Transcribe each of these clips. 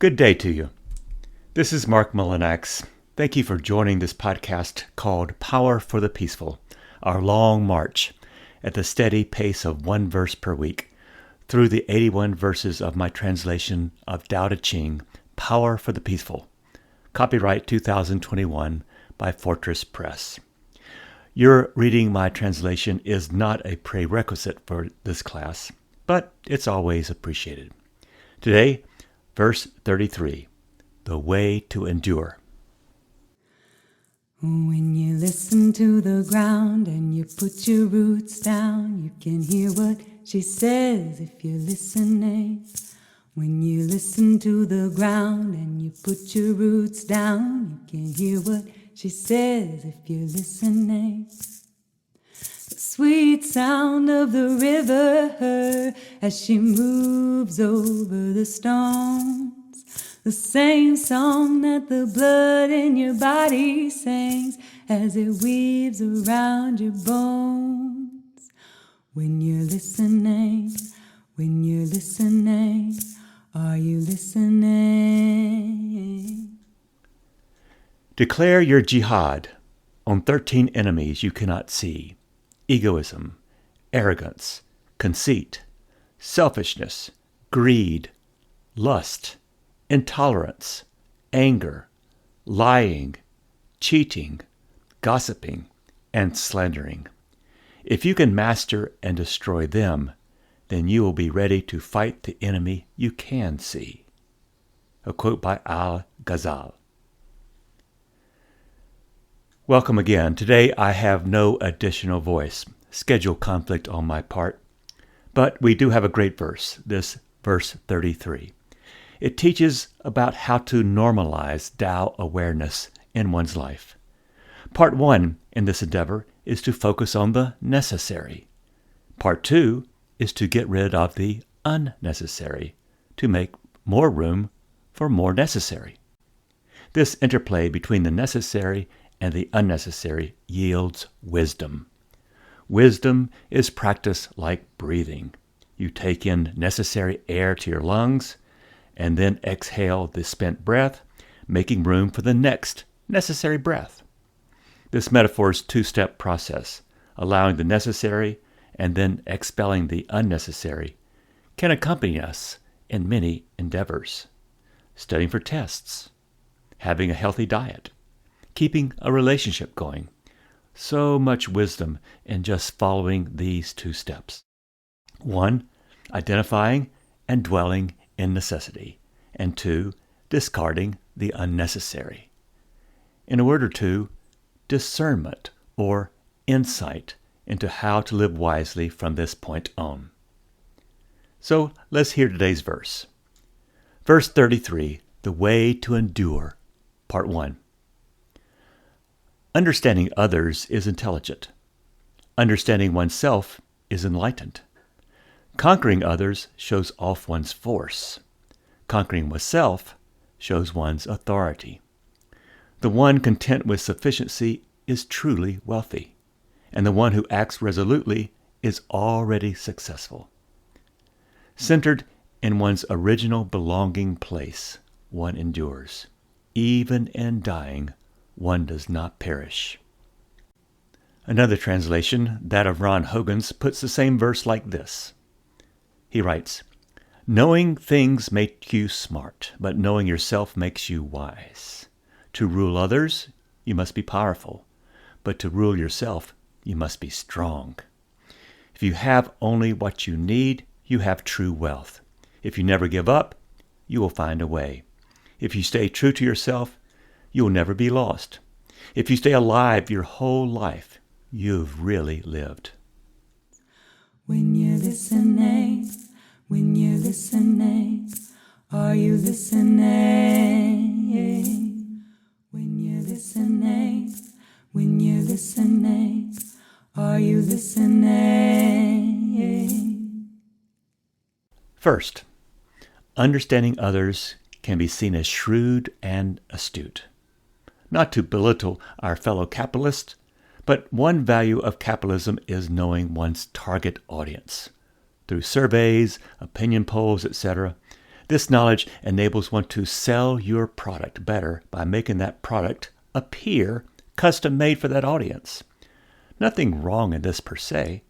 Good day to you. This is Mark Mullinax. Thank you for joining this podcast called Power for the Peaceful, our long march at the steady pace of one verse per week through the 81 verses of my translation of Tao Te Ching, Power for the Peaceful, copyright 2021 by Fortress Press. Your reading my translation is not a prerequisite for this class, but it's always appreciated. Today, Verse 33, the way to endure. When you listen to the ground and you put your roots down, you can hear what she says if you're listening. When you listen to the ground and you put your roots down, you can hear what she says if you're listening. The sweet sound of the river as she moves over the stones. The same song that the blood in your body sings as it weaves around your bones. When you're listening, are you listening? Declare your jihad on 13 enemies you cannot see. Egoism, arrogance, conceit, selfishness, greed, lust, intolerance, anger, lying, cheating, gossiping, and slandering. If you can master and destroy them, then you will be ready to fight the enemy you can see. A quote by Al-Ghazal. Welcome again. Today I have no additional voice, schedule conflict on my part, but we do have a great verse, this verse 33. It teaches about how to normalize Tao awareness in one's life. Part 1 in this endeavor is to focus on the necessary. Part 2 is to get rid of the unnecessary, to make more room for more necessary. This interplay between the necessary and the unnecessary yields wisdom. Wisdom is practice like breathing. You take in necessary air to your lungs and then exhale the spent breath, making room for the next necessary breath. This metaphor's two-step process, allowing the necessary and then expelling the unnecessary, can accompany us in many endeavors. Studying for tests, having a healthy diet, keeping a relationship going. So much wisdom in just following these two steps. 1, identifying and dwelling in necessity. And 2, discarding the unnecessary. In a word or two, discernment or insight into how to live wisely from this point on. So let's hear today's verse. Verse 33, the way to endure, part 1. Understanding others is intelligent. Understanding oneself is enlightened. Conquering others shows off one's force. Conquering oneself shows one's authority. The one content with sufficiency is truly wealthy, and the one who acts resolutely is already successful. Centered in one's original belonging place, one endures. Even in dying, one does not perish. Another translation, that of Ron Hogan's, puts the same verse like this. He writes, knowing things make you smart, but knowing yourself makes you wise. To rule others, you must be powerful, but to rule yourself, you must be strong. If you have only what you need, you have true wealth. If you never give up, you will find a way. If you stay true to yourself, you will never be lost. If you stay alive your whole life, you've really lived. When you're listening, are you listening? When you're listening, are you listening? First, understanding others can be seen as shrewd and astute. Not to belittle our fellow capitalists, but one value of capitalism is knowing one's target audience. Through surveys, opinion polls, etc., This knowledge enables one to sell your product better by making that product appear custom-made for that audience. Nothing wrong in this per se.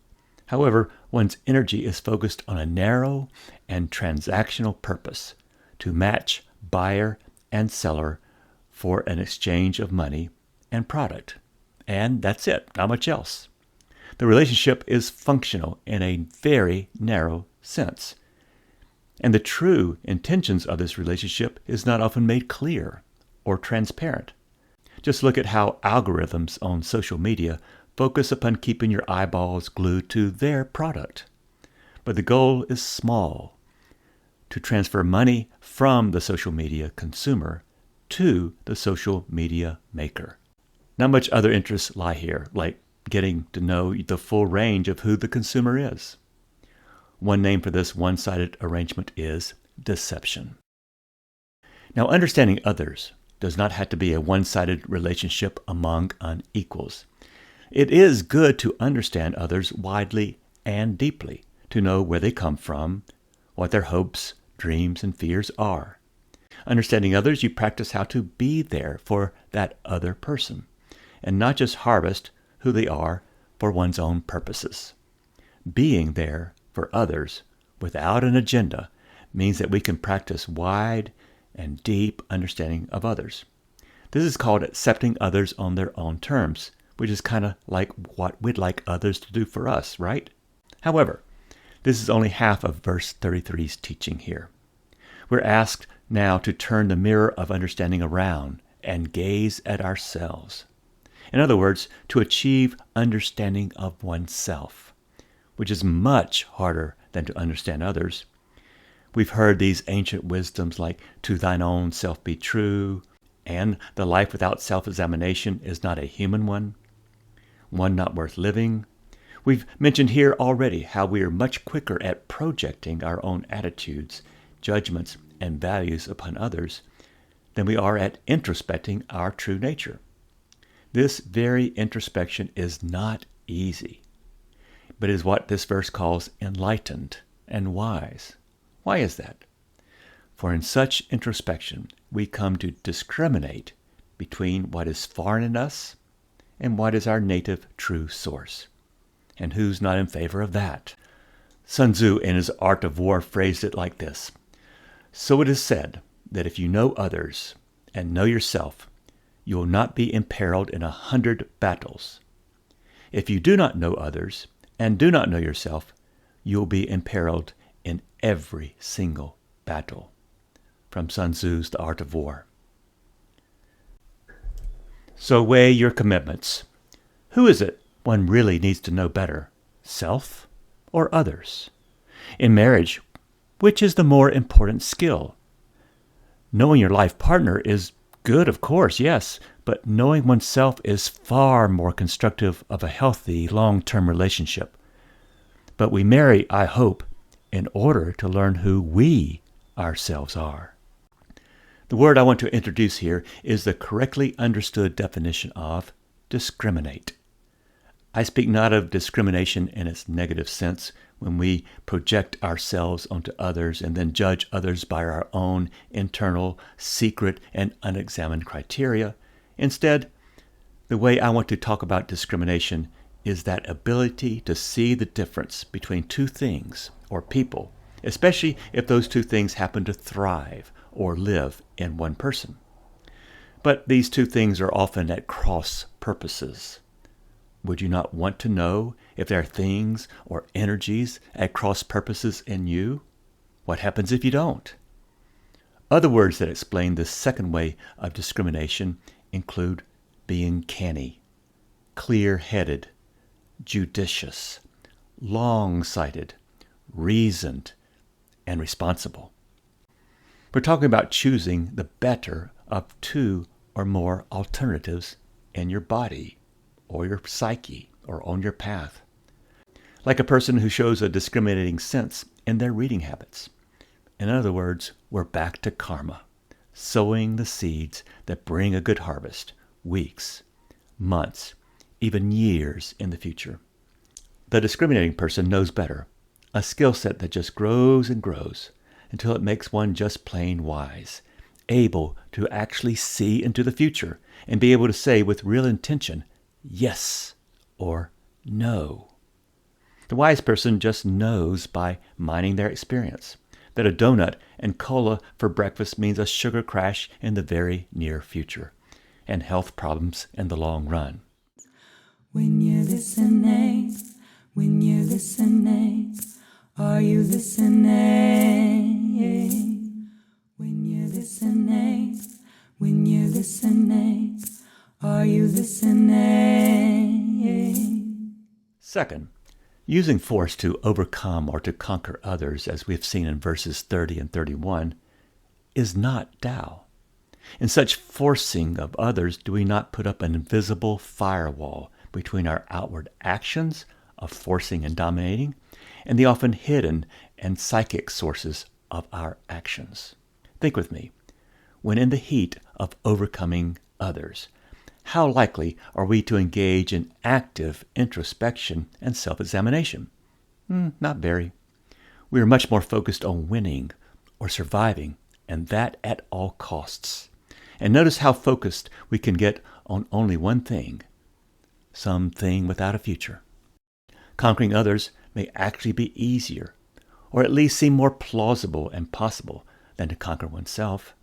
However, one's energy is focused on a narrow and transactional purpose to match buyer and seller for an exchange of money and product. And that's it, not much else. The relationship is functional in a very narrow sense. And the true intentions of this relationship is not often made clear or transparent. Just look at how algorithms on social media focus upon keeping your eyeballs glued to their product. But the goal is small, to transfer money from the social media consumer to the social media maker. Not much other interests lie here, like getting to know the full range of who the consumer is. One name for this one-sided arrangement is deception. Now, understanding others does not have to be a one-sided relationship among unequals. It is good to understand others widely and deeply, to know where they come from, what their hopes, dreams, and fears are. Understanding others, you practice how to be there for that other person, and not just harvest who they are for one's own purposes. Being there for others without an agenda means that we can practice wide and deep understanding of others. This is called accepting others on their own terms, which is kind of like what we'd like others to do for us, right? However, this is only half of verse 33's teaching here. We're asked now to turn the mirror of understanding around and gaze at ourselves. In other words, to achieve understanding of oneself, which is much harder than to understand others. We've heard these ancient wisdoms like, to thine own self be true, and the life without self-examination is not a human one not worth living. We've mentioned here already how we are much quicker at projecting our own attitudes, judgments, and values upon others than we are at introspecting our true nature. This very introspection is not easy, but is what this verse calls enlightened and wise. Why is that? For in such introspection, we come to discriminate between what is foreign in us and what is our native true source. And who's not in favor of that? Sun Tzu, in his Art of War, phrased it like this: so it is said that if you know others and know yourself, you will not be imperiled in 100 battles. If you do not know others and do not know yourself, you will be imperiled in every single battle. From Sun Tzu's The Art of War. So weigh your commitments. Who is it one really needs to know better, self or others? In marriage, which is the more important skill? Knowing your life partner is good, of course, yes, but knowing oneself is far more constructive of a healthy, long-term relationship. But we marry, I hope, in order to learn who we ourselves are. The word I want to introduce here is the correctly understood definition of discriminate. I speak not of discrimination in its negative sense, when we project ourselves onto others and then judge others by our own internal, secret, and unexamined criteria. Instead, the way I want to talk about discrimination is that ability to see the difference between two things or people, especially if those two things happen to thrive or live in one person. But these two things are often at cross purposes. Would you not want to know if there are things or energies at cross purposes in you? What happens if you don't? Other words that explain this second way of discrimination include being canny, clear-headed, judicious, long-sighted, reasoned, and responsible. We're talking about choosing the better of two or more alternatives in your body or your psyche or on your path. Like a person who shows a discriminating sense in their reading habits. In other words, we're back to karma, sowing the seeds that bring a good harvest, weeks, months, even years in the future. The discriminating person knows better, a skill set that just grows and grows, until it makes one just plain wise, able to actually see into the future and be able to say with real intention, yes or no. The wise person just knows by minding their experience that a donut and cola for breakfast means a sugar crash in the very near future and health problems in the long run. When you're listening, are you listening? When you're listening, are you listening? Second, using force to overcome or to conquer others, as we've seen in verses 30 and 31, is not Tao. In such forcing of others, do we not put up an invisible firewall between our outward actions of forcing and dominating and the often hidden and psychic sources of our actions? Think with me. When in the heat of overcoming others, how likely are we to engage in active introspection and self-examination? Not very. We are much more focused on winning or surviving, and that at all costs. And notice how focused we can get on only one thing, something without a future. Conquering others may actually be easier, or at least seem more plausible and possible than to conquer oneself.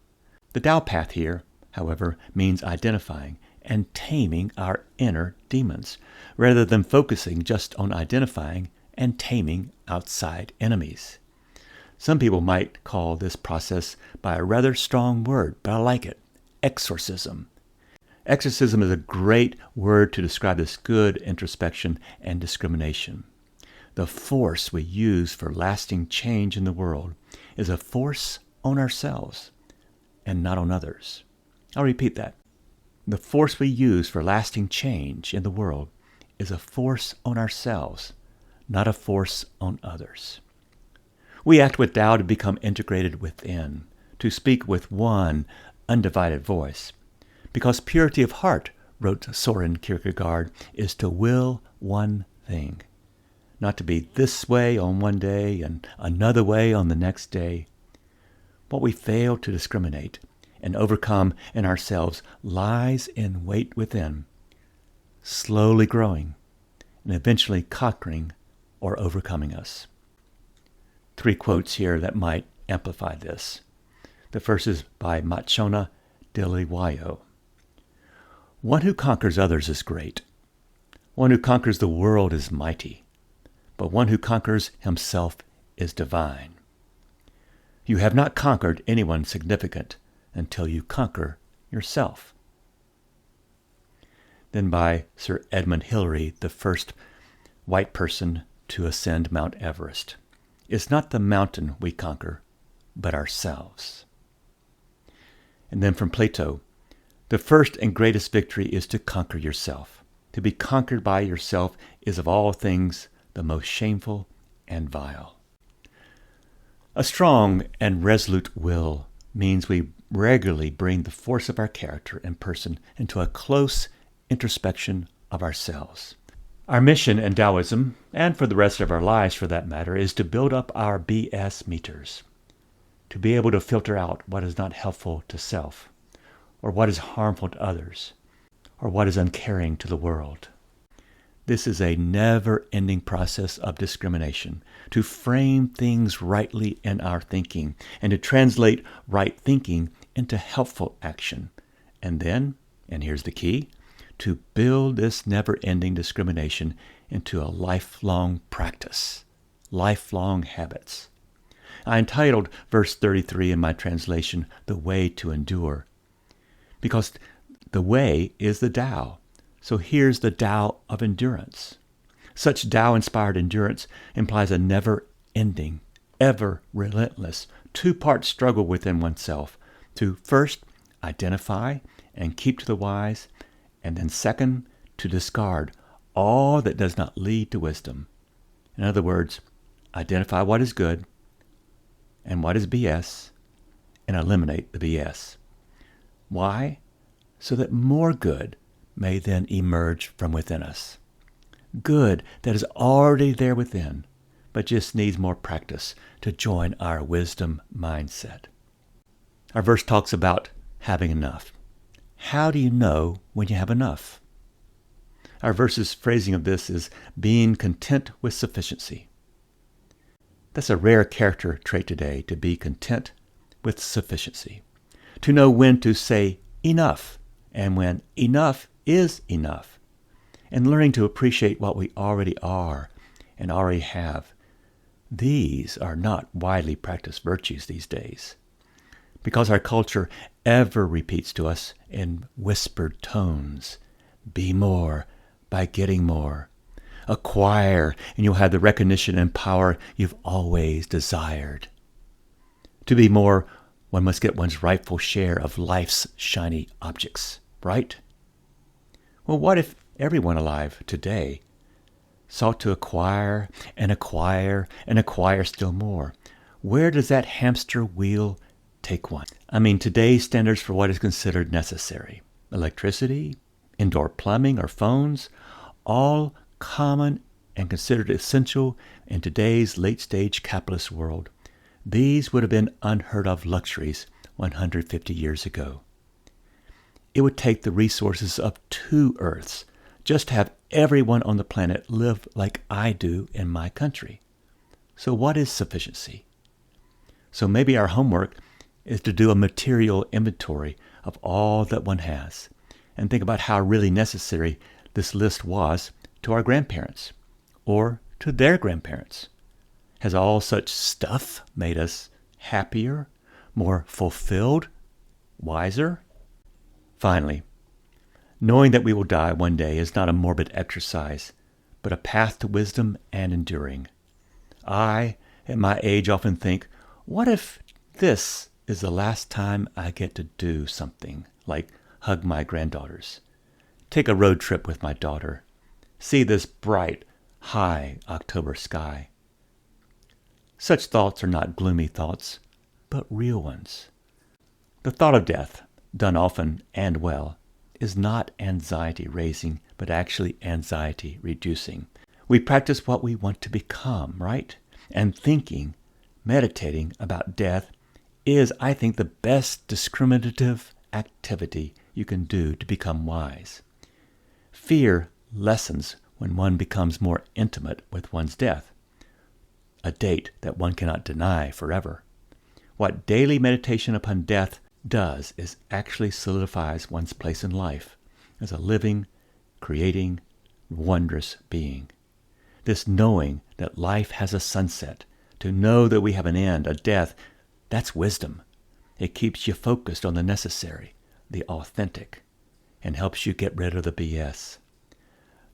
The Tao path here, however, means identifying and taming our inner demons, rather than focusing just on identifying and taming outside enemies. Some people might call this process by a rather strong word, but I like it: exorcism. Exorcism is a great word to describe this good introspection and discrimination. The force we use for lasting change in the world is a force on ourselves and not on others. I'll repeat that. The force we use for lasting change in the world is a force on ourselves, not a force on others. We act with Tao to become integrated within, to speak with one undivided voice. Because purity of heart, wrote Soren Kierkegaard, is to will one thing, not to be this way on one day and another way on the next day. What we fail to discriminate and overcome in ourselves lies in wait within, slowly growing and eventually conquering or overcoming us. 3 quotes here that might amplify this. The first is by Machona Diliwayo. One who conquers others is great. One who conquers the world is mighty. But one who conquers himself is divine. You have not conquered anyone significant until you conquer yourself. Then by Sir Edmund Hillary, the first white person to ascend Mount Everest. It's not the mountain we conquer, but ourselves. And then from Plato, the first and greatest victory is to conquer yourself. To be conquered by yourself is of all things the most shameful and vile. A strong and resolute will means we regularly bring the force of our character and person into a close introspection of ourselves. Our mission in Taoism, and for the rest of our lives for that matter, is to build up our BS meters, to be able to filter out what is not helpful to self, or what is harmful to others, or what is uncaring to the world. This is a never-ending process of discrimination, to frame things rightly in our thinking, and to translate right thinking into helpful action. And then, and here's the key, to build this never-ending discrimination into a lifelong practice, lifelong habits. I entitled verse 33 in my translation, "The Way to Endure," because the way is the Tao. So here's the Tao of endurance. Such Tao-inspired endurance implies a never-ending, ever-relentless, 2-part struggle within oneself to first identify and keep to the wise, and then second, to discard all that does not lead to wisdom. In other words, identify what is good and what is BS, and eliminate the BS. Why? So that more good may then emerge from within us. Good that is already there within, but just needs more practice to join our wisdom mindset. Our verse talks about having enough. How do you know when you have enough? Our verse's phrasing of this is being content with sufficiency. That's a rare character trait today, to be content with sufficiency. To know when to say enough and when enough is enough. And learning to appreciate what we already are and already have. These are not widely practiced virtues these days, because our culture ever repeats to us in whispered tones, be more by getting more. Acquire, and you'll have the recognition and power you've always desired. To be more, one must get one's rightful share of life's shiny objects, right? Well, what if everyone alive today sought to acquire and acquire and acquire still more? Where does that hamster wheel take one? I mean, today's standards for what is considered necessary, electricity, indoor plumbing, or phones, all common and considered essential in today's late-stage capitalist world. These would have been unheard of luxuries 150 years ago. It would take the resources of 2 Earths just to have everyone on the planet live like I do in my country. So what is sufficiency? So maybe our homework is to do a material inventory of all that one has and think about how really necessary this list was to our grandparents or to their grandparents. Has all such stuff made us happier, more fulfilled, wiser? Finally, knowing that we will die one day is not a morbid exercise, but a path to wisdom and enduring. I, at my age, often think, what if this is the last time I get to do something like hug my granddaughters, take a road trip with my daughter, see this bright, high October sky? Such thoughts are not gloomy thoughts, but real ones. The thought of death, done often and well, is not anxiety-raising, but actually anxiety-reducing. We practice what we want to become, right? And thinking, meditating about death is, I think, the best discriminative activity you can do to become wise. Fear lessens when one becomes more intimate with one's death, a date that one cannot deny forever. What daily meditation upon death does is actually solidifies one's place in life as a living, creating, wondrous being. This knowing that life has a sunset, to know that we have an end, a death, that's wisdom. It keeps you focused on the necessary, the authentic, and helps you get rid of the BS.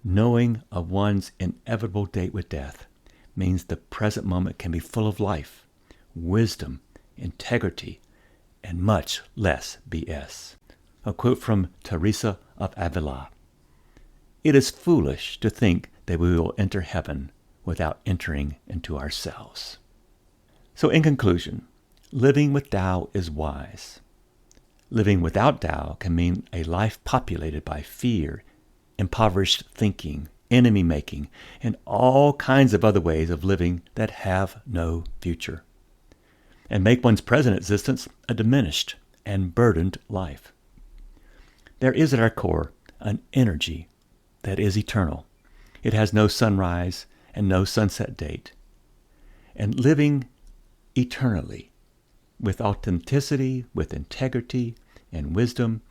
Knowing of one's inevitable date with death means the present moment can be full of life, wisdom, integrity, and much less BS. A quote from Teresa of Avila. It is foolish to think that we will enter heaven without entering into ourselves. So in conclusion, living with Tao is wise. Living without Tao can mean a life populated by fear, impoverished thinking, enemy-making, and all kinds of other ways of living that have no future, and make one's present existence a diminished and burdened life. There is at our core an energy that is eternal. It has no sunrise and no sunset date. And living eternally, with authenticity, with integrity, and wisdom,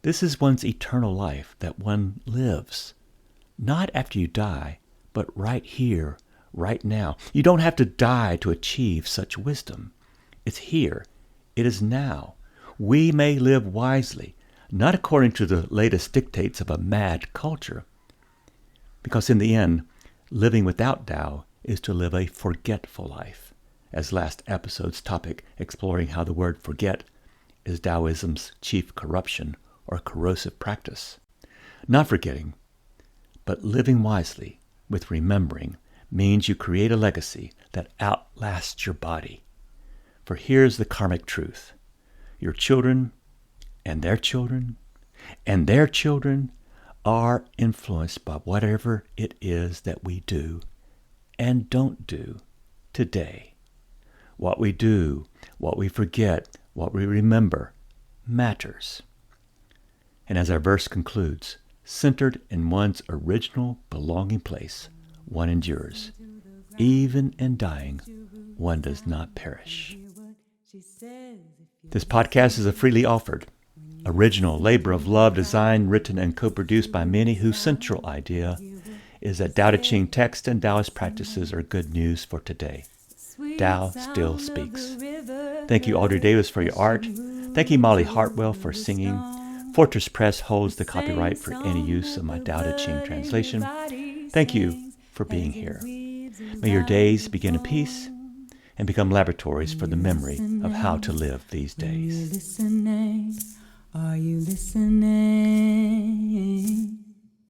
this is one's eternal life that one lives, not after you die, but right here, right now. You don't have to die to achieve such wisdom. It's here. It is now. We may live wisely, not according to the latest dictates of a mad culture, because in the end, living without Tao is to live a forgetful life, as last episode's topic exploring how the word forget is Taoism's chief corruption or corrosive practice. Not forgetting, but living wisely with remembering means you create a legacy that outlasts your body. For here's the karmic truth. Your children and their children and their children are influenced by whatever it is that we do and don't do today. What we do, what we forget, what we remember matters. And as our verse concludes, centered in one's original belonging place, one endures. Even in dying, one does not perish. This podcast is a freely offered, original labor of love designed, written, and co-produced by many whose central idea is that Tao Te Ching text and Taoist practices are good news for today. Tao still speaks. Thank you, Audrey Davis, for your art. Thank you, Molly Hartwell, for singing. Fortress Press holds the copyright for any use of my Tao Te Ching translation. Thank you for being here. May your days begin in peace and become laboratories for the memory of how to live these days. Are you listening?